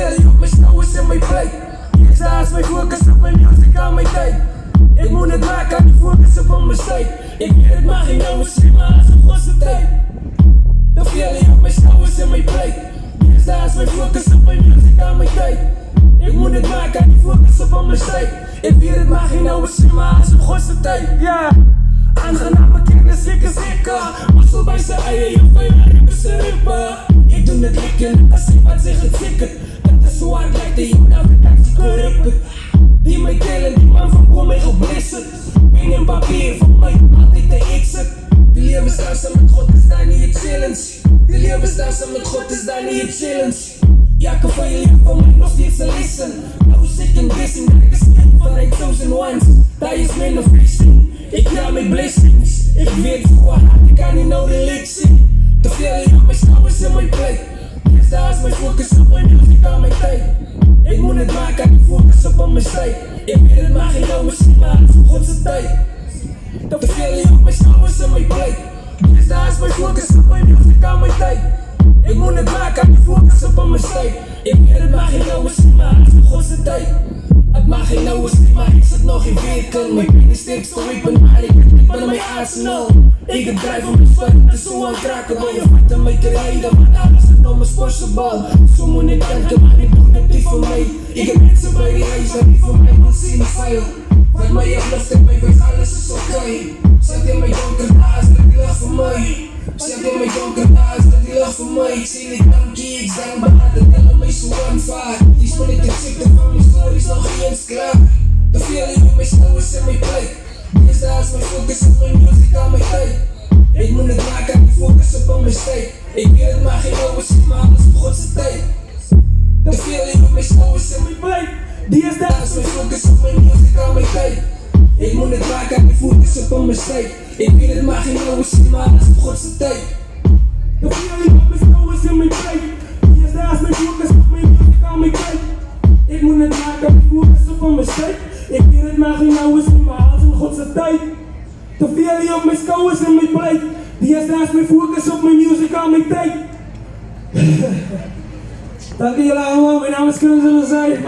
veel op mijn schouders en mijn plate. Eerst daar is mijn focus op mijn music aan mijn tijd. Ik moet het maken, kan niet focussen op mijn state. Ik weet het maar geen jongens, zie maar als een grosse tijd. Te veel op mijn schouders en mijn plate. Eerst daar is mijn focus op mijn music aan mijn tijd. Ik moet het maken, kan niet focussen op mijn state. Ik weet het maar geen jongens, zie maar als een grosse tijd. Ja, aangename kennis, zeker. Mazzel bij zijn eieren, je van je rippen ze rippen. Ik doe het lekker, als ik wat zeg het zeker. Dat is zo hard lijkt de jongen, dat ik kon rippen. Die mij tellen, die man van kom mee geblissen. Pen en papier, voor mij altijd de exit. Die levensdansen met God is daar niet het challenge. Die levensdansen met God is daar niet het challenge. Ja, kan van je leven voor mij nog steeds een lesson. Nou sick and blessing, dat ik is kind van 1000 ones. Dat is manifesting, ik krijg mijn blessings. Ik weet voor wat hard, ik kan niet nou de lik zien. Te veel op mijn schouders en mijn plate. Dus daar is mijn focus op mijn music aan mijn tijd. Ik moet het maken, kan niet focussen op mijn site. Ik weet het maar geen jongens, maar het is een Godse tijd. Te veel op mijn schouders en mijn plate. Dus daar is mijn focus op mijn music aan mijn tijd. Ik moet het maken, kan niet focussen op mijn site. Ik weet het maar geen jongens, maar het is een Godse tijd. Het mag geen jongens, maar ik zit nog in veerkel. Mijn pen is sterk, zo wepen, maar ik ben mijn arsenal. Ik heb drijf om mijn sport, het is zo aan het kraken. Maar je vat en mij te rijden, want alles zit op mijn sportbal. Zo moet ik denken, maar ik doe het niet voor mij. Ik heb mensen bij die huis, dat niet voor mij wil zien me vuil. Wat mij je lucht en mij weet, alles is oké. Zet in mijn donker naast, dat die lacht voor mij. Zet in mijn donker naast, dat die lacht voor mij. Ik zie niet dankie, ik denk maar dat tellen mij zo aanvaard. Die spel ik de ziekte van mijn story is nog geen eens klaar. Te veel op mijn schouders en mijn plate. Dus daar is mijn focus op mijn music aan mijn tijd. Ik moet het maken, kan niet focussen op mijn state. Ik weet het maar geen jongens, maar alles op Godse tijd. Te veel op mijn schouders en mijn plate. Die is daar is mijn focus op mijn music aan mijn tijd. Ik moet het maken, kan niet focussen op mijn state. Ik weet het maar geen jongens, maar alles op Godse tijd. Te veel op mijn schouders en mijn plate. Die is daar is mijn focus op mijn music aan mijn tijd. Ik moet het maken, kan niet focussen op mijn state. Ik weet het maar geen jongens, maar alles op Godse tijd. Te veel op mijn schouders en mijn plate. Die is daar is mijn focus op mijn music aan mijn tijd. Dank jullie allemaal, mijn naam is Kunnen Zullen Zijn.